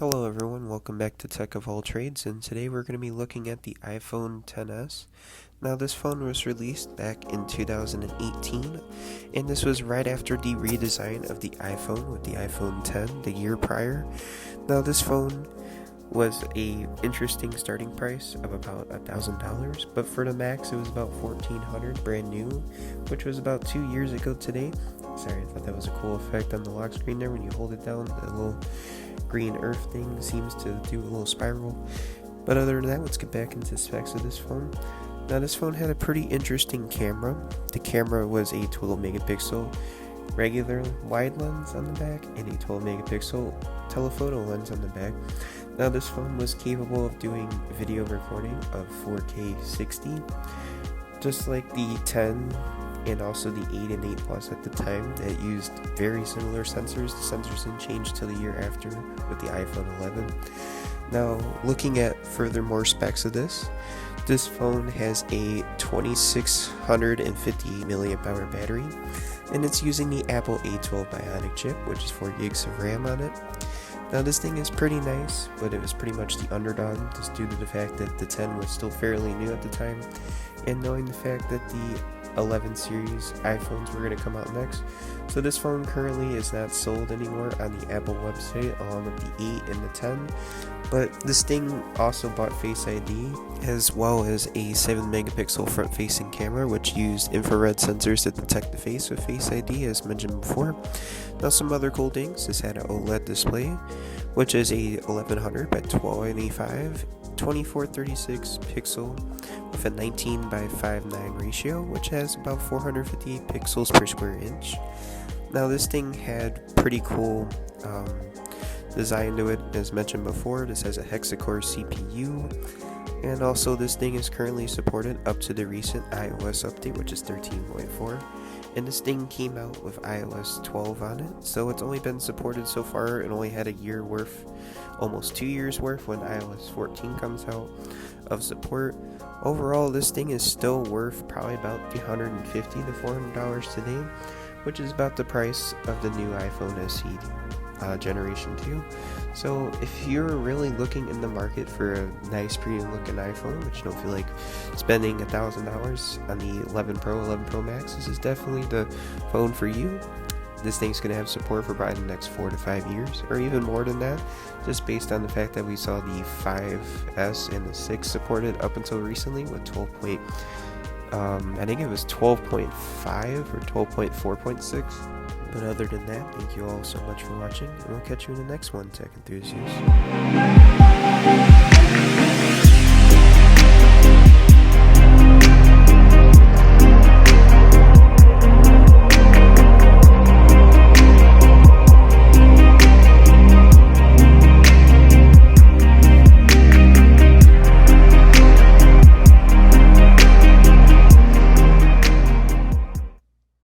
Hello everyone, welcome back to Tech of All Trades, and today we're going to be looking at the iPhone XS. Now this phone was released back in 2018, and this was right after the redesign of the iPhone with the iPhone X the year prior. Now this phone was a interesting starting price of about $1,000, but for the Max it was about $1,400 brand new, which was about 2 years ago today. Sorry, I thought that was a cool effect on the lock screen there. When you hold it down, the little green earth thing seems to do a little spiral. But other than that, let's get back into the specs of this phone. Now this phone had a pretty interesting camera. The camera was a 12 megapixel regular wide lens on the back and a 12 megapixel telephoto lens on the back. Now this phone was capable of doing video recording of 4K 60, just like the 10 and also the 8 and 8 Plus at the time that used very similar sensors. The sensors didn't change till the year after with the iPhone 11. Now looking at furthermore specs of this phone has a 2650 milliamp hour battery, and it's using the Apple A12 Bionic chip, which is 4 gigs of RAM on it. Now this thing is pretty nice, but it was pretty much the underdog just due to the fact that the 10 was still fairly new at the time, and knowing the fact that the 11 series iPhones were going to come out next. So this phone currently is not sold anymore on the Apple website along with the 8 and the 10. But this thing also bought Face ID as well as a 7 megapixel front facing camera, which used infrared sensors to detect the face with Face ID as mentioned before. Now some other cool things, this had an OLED display, which is a 1100 by 1285 2436 pixel with a 19 by 5:9 ratio, which has about 450 pixels per square inch. Now this thing had pretty cool design to it. As mentioned before, this has a hexa-core CPU, and also this thing is currently supported up to the recent iOS update, which is 13.4, and this thing came out with iOS 12 on it, so it's only been supported so far. It only had a year worth, almost 2 years worth when iOS 14 comes out of support. Overall, this thing is still worth probably about $350 to $400 today, which is about the price of the new iPhone SE Generation 2. So if you're really looking in the market for a nice premium looking iPhone, but you don't feel like spending $1,000 on the 11 Pro, 11 Pro Max, this is definitely the phone for you. This thing's going to have support for probably the next 4 to 5 years, or even more than that, just based on the fact that we saw the 5S and the 6 supported up until recently with 12. I think it was 12.5 or 12.4.6. But other than that, thank you all so much for watching, and we'll catch you in the next one, Tech Enthusiasts.